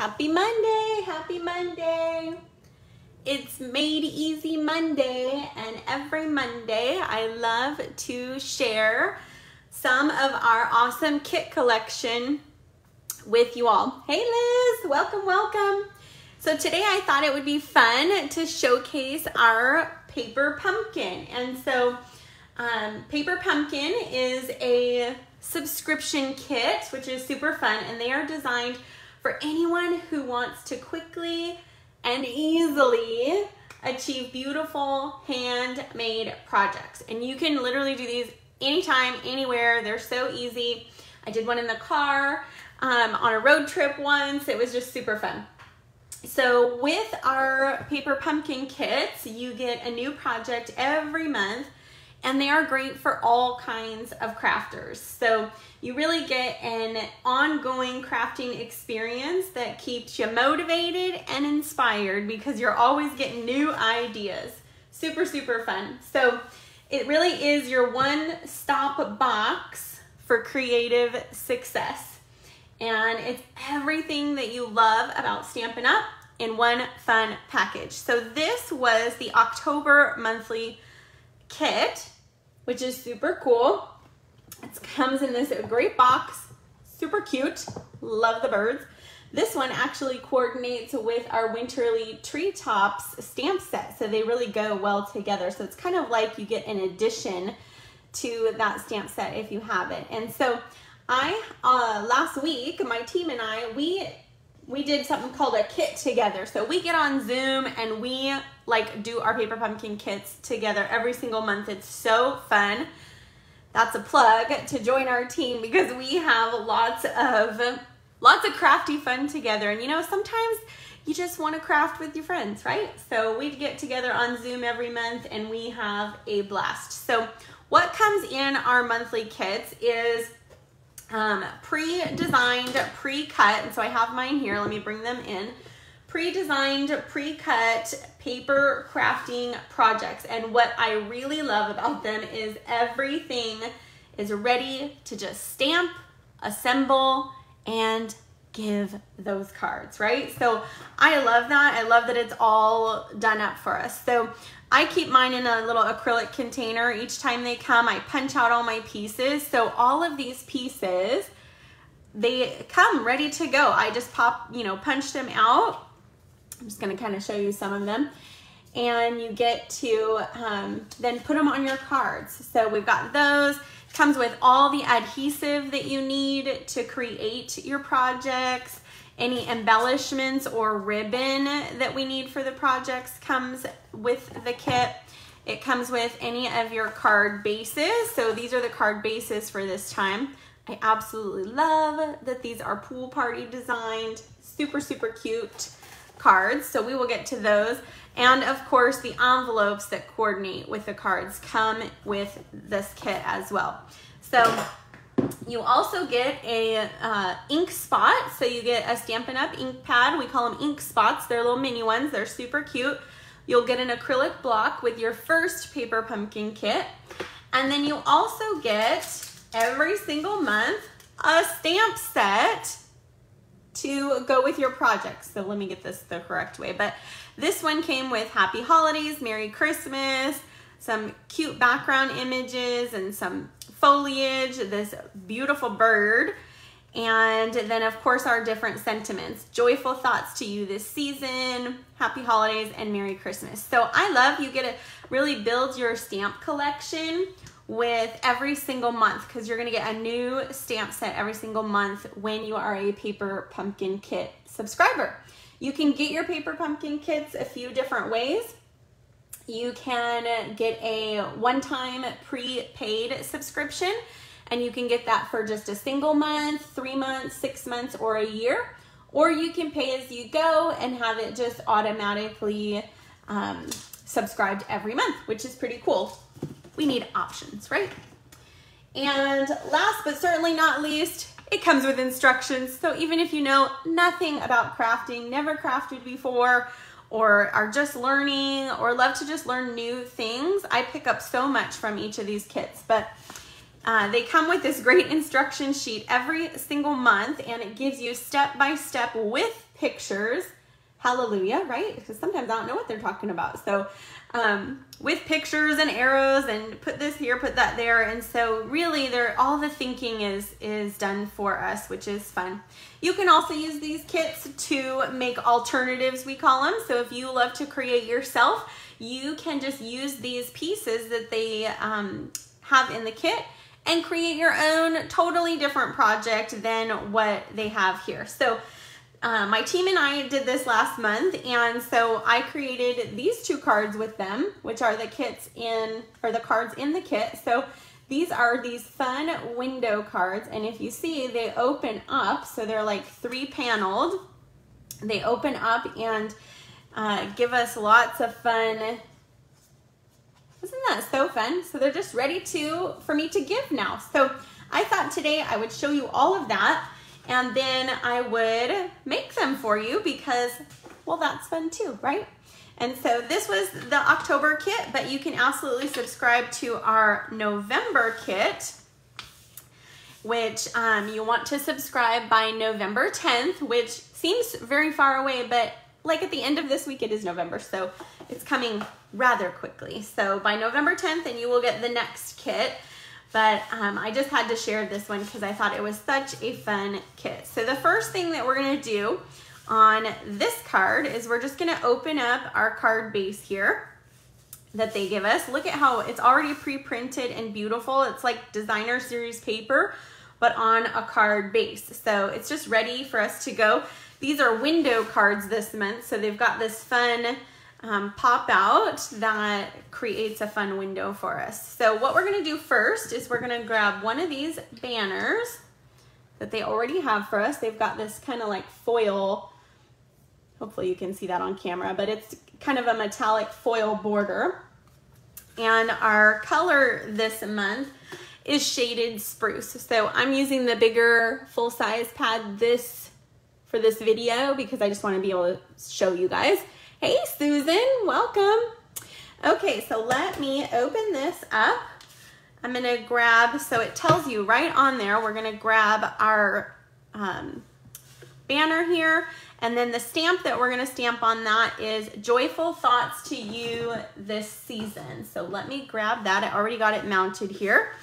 Happy Monday, happy Monday. It's Made Easy Monday, and every Monday I love to share some of our awesome kit collection with you all. Hey Liz, welcome, welcome. So today I thought it would be fun to showcase our paper pumpkin. And so Paper Pumpkin is a subscription kit, which is super fun, and they are designed for anyone who wants to quickly and easily achieve beautiful handmade projects. And you can literally do these anytime, anywhere. They're so easy. I did one in the car on a road trip once. It was just super fun. So with our Paper Pumpkin kits, you get a new project every month, and they are great for all kinds of crafters. So you really get an ongoing crafting experience that keeps you motivated and inspired because you're always getting new ideas. Super, super fun. So it really is your one-stop box for creative success. And it's everything that you love about Stampin' Up! In one fun package. So this was the October monthly kit, which is super cool. It comes in this great box, super cute, love the birds. This one actually coordinates with our Winterly Treetops stamp set, so they really go well together. So it's kind of like you get an addition to that stamp set if you have it. And so last week, my team and I, we did something called a kit together. So we get on Zoom and we do our Paper Pumpkin kits together every single month. It's so fun. That's a plug to join our team because we have lots of crafty fun together. And you know, sometimes you just want to craft with your friends, right? So we get together on Zoom every month and we have a blast. So what comes in our monthly kits is pre-designed, pre-cut, and so I have mine here. Let me bring them in. Pre-designed, pre-cut paper crafting projects. And what I really love about them is everything is ready to just stamp, assemble, and give those cards, right? So I love that. I love that it's all done up for us. So I keep mine in a little acrylic container. Each time they come, I punch out all my pieces. So all of these pieces, they come ready to go. I just punch them out. I'm just gonna kind of show you some of them. And you get to then put them on your cards. So we've got those. Comes with all the adhesive that you need to create your projects. Any embellishments or ribbon that we need for the projects comes with the kit. It comes with any of your card bases. So these are the card bases for this time. I absolutely love that these are pool party designed, super, super cute cards. So we will get to those. And of course, the envelopes that coordinate with the cards come with this kit as well. So you also get a ink spot. So you get a Stampin' Up! Ink pad. We call them ink spots. They're little mini ones. They're super cute. You'll get an acrylic block with your first Paper Pumpkin kit. And then you also get every single month a stamp set to go with your projects. So let me get this the correct way. But this one came with Happy Holidays, Merry Christmas, some cute background images and some foliage, this beautiful bird, and then of course our different sentiments. Joyful thoughts to you this season, Happy Holidays, and Merry Christmas. So I love you get to really build your stamp collection with every single month because you're gonna get a new stamp set every single month when you are a Paper Pumpkin Kit subscriber. You can get your Paper Pumpkin kits a few different ways. You can get a one-time prepaid subscription, and you can get that for just a single month, 3 months, 6 months, or a year. Or you can pay as you go and have it just automatically subscribed every month, which is pretty cool. We need options, right? And last but certainly not least, it comes with instructions. So even if you know nothing about crafting, never crafted before, or are just learning, or love to just learn new things, I pick up so much from each of these kits. But they come with this great instruction sheet every single month, and it gives you step-by-step with pictures. Hallelujah, right? Because sometimes I don't know what they're talking about. So with pictures and arrows and put this here, put that there. And so really all the thinking is done for us, which is fun. You can also use these kits to make alternatives, we call them. So if you love to create yourself, you can just use these pieces that they have in the kit and create your own totally different project than what they have here. So my team and I did this last month, and so I created these 2 cards with them, which are the cards in the kit. So these are these fun window cards, and if you see, they open up, so they're like 3-paneled. They open up and give us lots of fun. Isn't that so fun? So they're just ready for me to give now. So I thought today I would show you all of that, and then I would make them for you because, well, that's fun too, right? And so this was the October kit, but you can absolutely subscribe to our November kit, which you want to subscribe by November 10th, which seems very far away, but like at the end of this week, it is November, so it's coming rather quickly. So by November 10th, and you will get the next kit. But I just had to share this one because I thought it was such a fun kit. So the first thing that we're gonna do on this card is we're just gonna open up our card base here that they give us. Look at how it's already pre-printed and beautiful. It's like designer series paper, but on a card base. So it's just ready for us to go. These are window cards this month. So they've got this fun pop out that creates a fun window for us. So what we're gonna do first is we're gonna grab one of these banners that they already have for us. They've got this kind of like foil, hopefully you can see that on camera, but it's kind of a metallic foil border. And our color this month is shaded spruce. So I'm using the bigger full-size pad for this video because I just want to be able to show you guys. Hey Susan, welcome. Okay, so let me open this up. I'm gonna grab, so it tells you right on there, we're gonna grab our banner here, and then the stamp that we're gonna stamp on that is Joyful Thoughts to You This Season. So let me grab that. I already got it mounted here.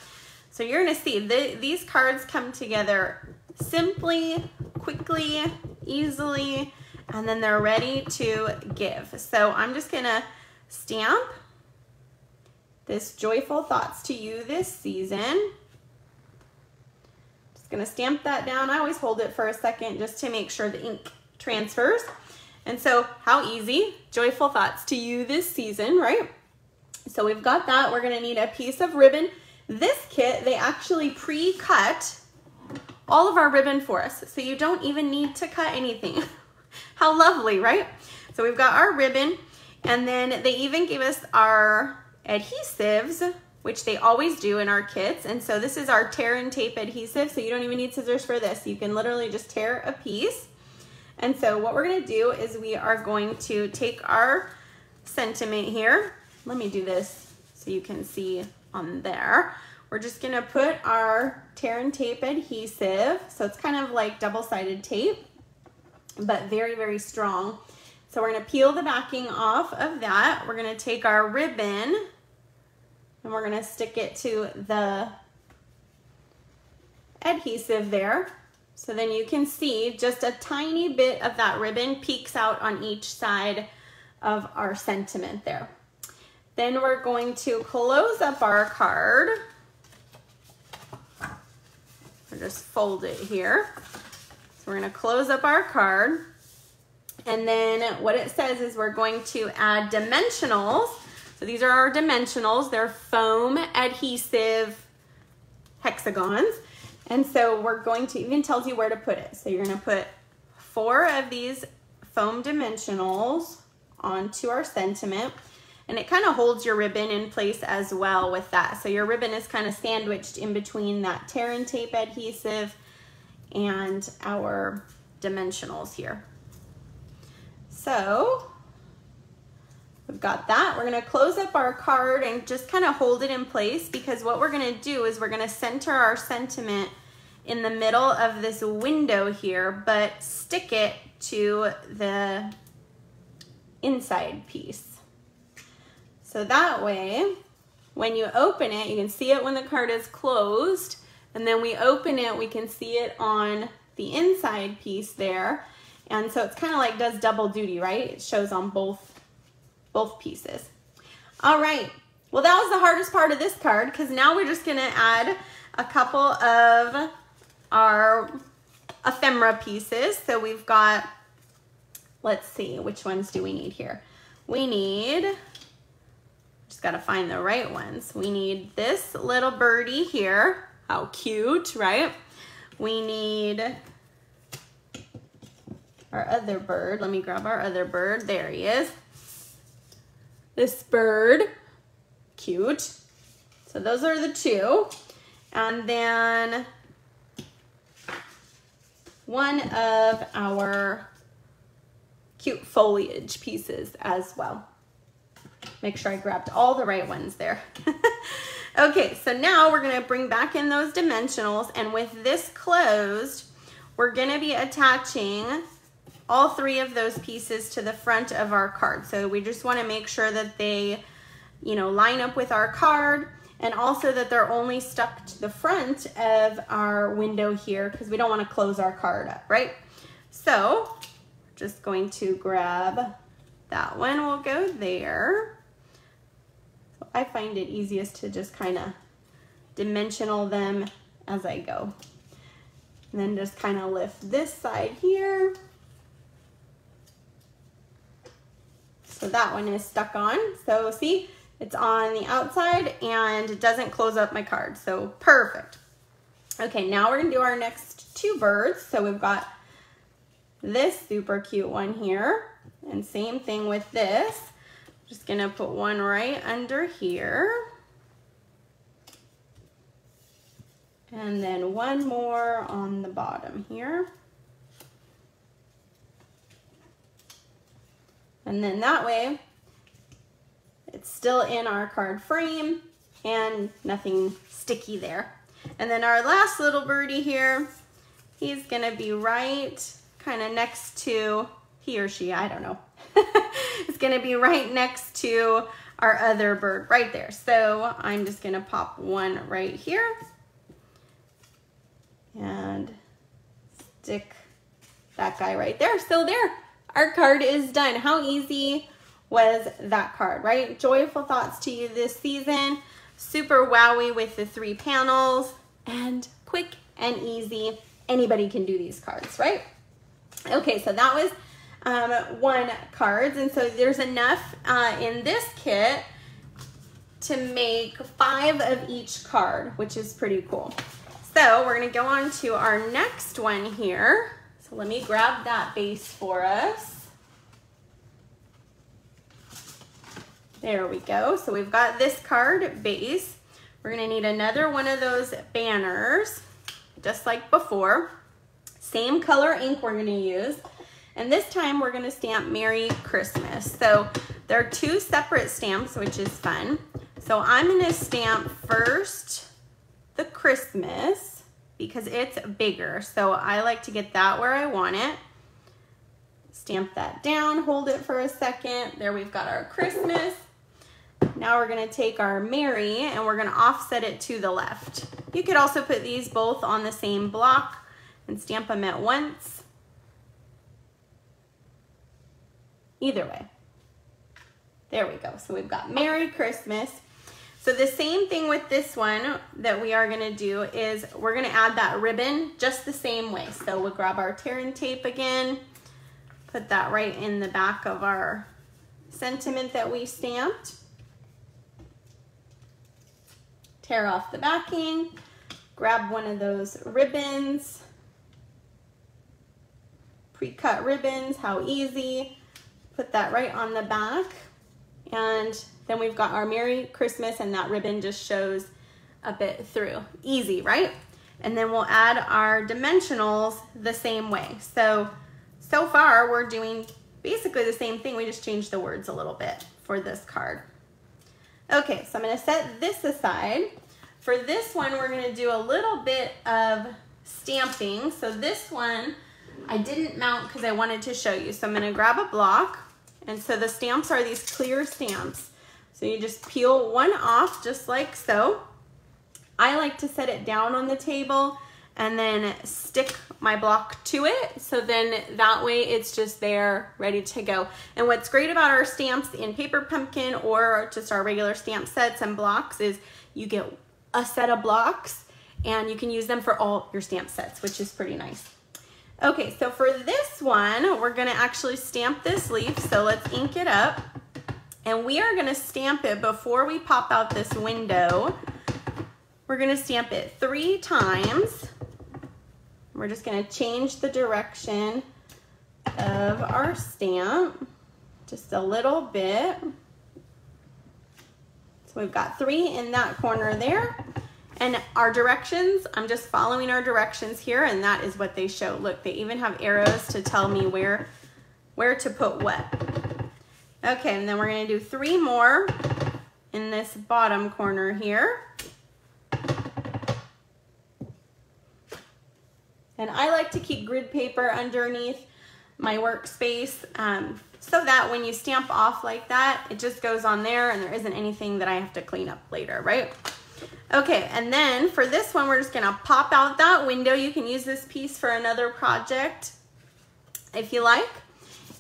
So you're gonna see these cards come together simply, quickly, easily, and then they're ready to give. So I'm just gonna stamp this Joyful Thoughts to You This Season. Just gonna stamp that down. I always hold it for a second just to make sure the ink transfers. And so how easy, Joyful Thoughts to You This Season, right? So we've got that. We're gonna need a piece of ribbon. This kit, they actually pre-cut all of our ribbon for us. So you don't even need to cut anything. How lovely, right? So we've got our ribbon, and then they even gave us our adhesives, which they always do in our kits. And so this is our tear and tape adhesive, so you don't even need scissors for this. You can literally just tear a piece. And so what we're gonna do is we are going to take our sentiment here. Let me do this so you can see on there. We're just gonna put our tear and tape adhesive. So it's kind of like double-sided tape, but very, very strong. So we're gonna peel the backing off of that. We're gonna take our ribbon and we're gonna stick it to the adhesive there. So then you can see just a tiny bit of that ribbon peeks out on each side of our sentiment there. Then we're going to close up our card. Or just fold it here. So we're gonna close up our card. And then what it says is we're going to add dimensionals. So these are our dimensionals. They're foam adhesive hexagons. And so we're going to, even tells you where to put it. So you're gonna put 4 of these foam dimensionals onto our sentiment. And it kind of holds your ribbon in place as well with that. So your ribbon is kind of sandwiched in between that tear and tape adhesive and our dimensionals here. So we've got that. We're gonna close up our card and just kind of hold it in place, because what we're gonna do is we're gonna center our sentiment in the middle of this window here, but stick it to the inside piece. So that way, when you open it, you can see it when the card is closed, and then we open it, we can see it on the inside piece there. And so it's kind of like does double duty, right? It shows on both pieces. All right, well, that was the hardest part of this card, because now we're just gonna add a couple of our ephemera pieces. So we've got, let's see, which ones do we need here? We need, just gotta find the right ones. We need this little birdie here. How cute, right? We need our other bird. Let me grab our other bird. There he is. This bird, cute. So those are the two. And then one of our cute foliage pieces as well. Make sure I grabbed all the right ones there. Okay, so now we're gonna bring back in those dimensionals, and with this closed, we're gonna be attaching all three of those pieces to the front of our card. So we just wanna make sure that they, you know, line up with our card, and also that they're only stuck to the front of our window here, because we don't wanna close our card up, right? So, just going to grab that one, will go there. So I find it easiest to just kind of dimensional them as I go. And then just kind of lift this side here. So that one is stuck on. So see, it's on the outside and it doesn't close up my card. So perfect. Okay, now we're gonna do our next two birds. So we've got this super cute one here, and same thing with this. Just gonna put one right under here. And then one more on the bottom here. And then that way, it's still in our card frame and nothing sticky there. And then our last little birdie here, he's gonna be right kind of next to, he or she, I don't know. It's gonna be right next to our other bird right there. So I'm just gonna pop one right here and stick that guy right there. So there, our card is done. How easy was that card, right? Joyful thoughts to you this season. Super wowy with the 3 panels, and quick and easy. Anybody can do these cards, right? Okay, so that was 1 cards, and so there's enough in this kit to make 5 of each card, which is pretty cool. So we're gonna go on to our next one here. So let me grab that base for us. There we go. So we've got this card base. We're gonna need another one of those banners, just like before. Same color ink we're gonna use. And this time we're gonna stamp Merry Christmas. So there are 2 separate stamps, which is fun. So I'm gonna stamp first the Christmas because it's bigger. So I like to get that where I want it. Stamp that down, hold it for a second. There we've got our Christmas. Now we're gonna take our Merry and we're gonna offset it to the left. You could also put these both on the same block and stamp them at once. Either way. There we go. So we've got Merry Christmas. So the same thing with this one that we are gonna do is we're gonna add that ribbon just the same way. So we'll grab our tear and tape again, put that right in the back of our sentiment that we stamped. Tear off the backing, grab one of those ribbons, pre-cut ribbons, how easy. Put that right on the back, and then we've got our Merry Christmas, and that ribbon just shows a bit through. Easy, right? And then we'll add our dimensionals the same way. So far we're doing basically the same thing, we just changed the words a little bit for this card. Okay, so I'm gonna set this aside. For this one, we're gonna do a little bit of stamping. So this one I didn't mount because I wanted to show you. So I'm gonna grab a block. And so the stamps are these clear stamps. So you just peel one off just like so. I like to set it down on the table and then stick my block to it. So then that way it's just there ready to go. And what's great about our stamps in Paper Pumpkin or just our regular stamp sets and blocks is you get a set of blocks and you can use them for all your stamp sets, which is pretty nice. Okay, so for this one, we're gonna actually stamp this leaf. So let's ink it up. And we are gonna stamp it before we pop out this window. We're gonna stamp it 3 times. We're just gonna change the direction of our stamp just a little bit. So we've got 3 in that corner there. And our directions, I'm just following our directions here, and that is what they show. Look, they even have arrows to tell me where to put what. Okay, and then we're gonna do 3 more in this bottom corner here. And I like to keep grid paper underneath my workspace so that when you stamp off like that, it just goes on there and there isn't anything that I have to clean up later, right? Okay, and then for this one, we're just gonna pop out that window. You can use this piece for another project if you like.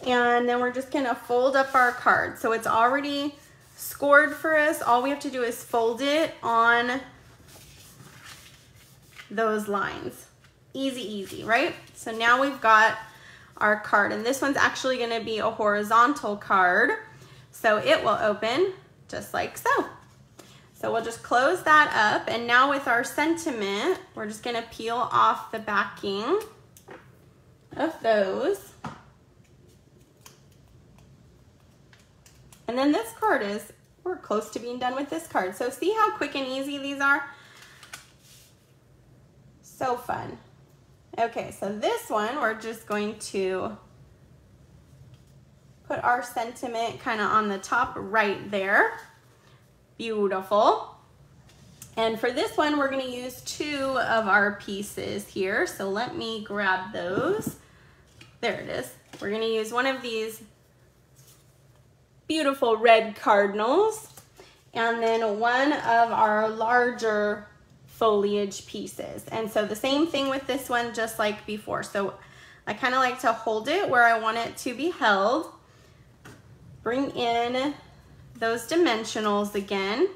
And then we're just gonna fold up our card. So it's already scored for us. All we have to do is fold it on those lines. Easy, easy, right? So now we've got our card, and this one's actually gonna be a horizontal card. So it will open just like so. So we'll just close that up, and now with our sentiment, we're just gonna peel off the backing of those. And then this card we're close to being done with this card. So see how quick and easy these are? So fun. Okay, so this one, we're just going to put our sentiment kind of on the top right there. Beautiful. And for this one, we're gonna use 2 of our pieces here. So let me grab those. There it is. We're gonna use one of these beautiful red cardinals and then one of our larger foliage pieces. And so the same thing with this one, just like before. So I kind of like to hold it where I want it to be held. Bring in those dimensionals again.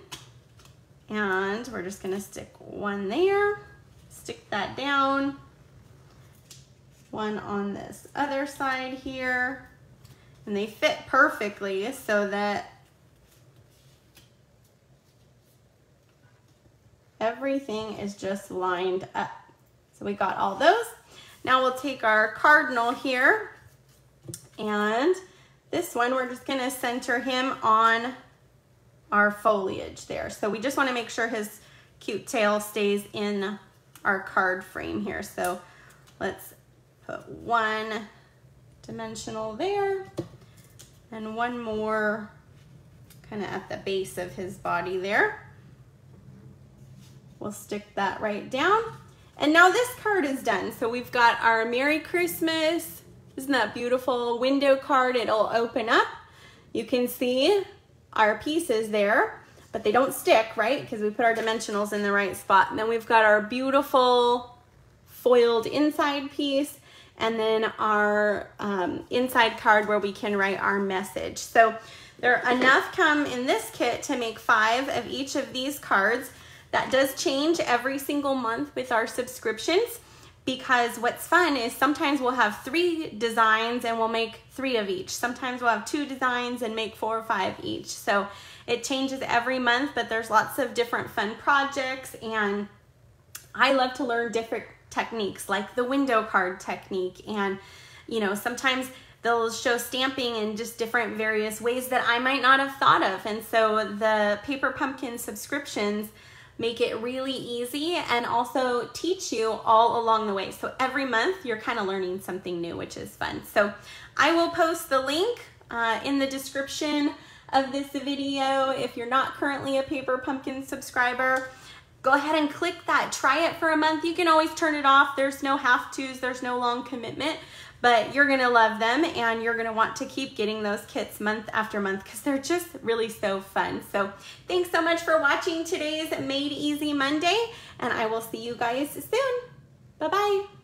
And we're just gonna stick one there, stick that down. One on this other side here. And they fit perfectly so that everything is just lined up. So we got all those. Now we'll take our cardinal here, and this one we're just gonna center him on our foliage there. So we just wanna make sure his cute tail stays in our card frame here. So let's put one dimensional there and one more kind of at the base of his body there. We'll stick that right down. And now this card is done. So we've got our Merry Christmas. Isn't that beautiful window card? It'll open up. You can see our pieces there, but they don't stick, right? Because we put our dimensionals in the right spot. And then we've got our beautiful foiled inside piece, and then our inside card where we can write our message. So there are enough come in this kit to make 5 of each of these cards. That does change every single month with our subscriptions, because what's fun is sometimes we'll have 3 designs and we'll make 3 of each. Sometimes we'll have 2 designs and make 4 or 5 each. So it changes every month, but there's lots of different fun projects, and I love to learn different techniques like the window card technique. And you know, sometimes they'll show stamping in just different various ways that I might not have thought of. And so the Paper Pumpkin subscriptions make it really easy and also teach you all along the way. So every month you're kind of learning something new, which is fun. So I will post the link in the description of this video if you're not currently a Paper Pumpkin subscriber. go ahead and click that. Try it for a month. You can always turn it off. There's no have-tos. There's no long commitment. But you're gonna love them, and you're gonna want to keep getting those kits month after month because they're just really so fun. So thanks so much for watching today's Made Easy Monday, and I will see you guys soon. Bye-bye.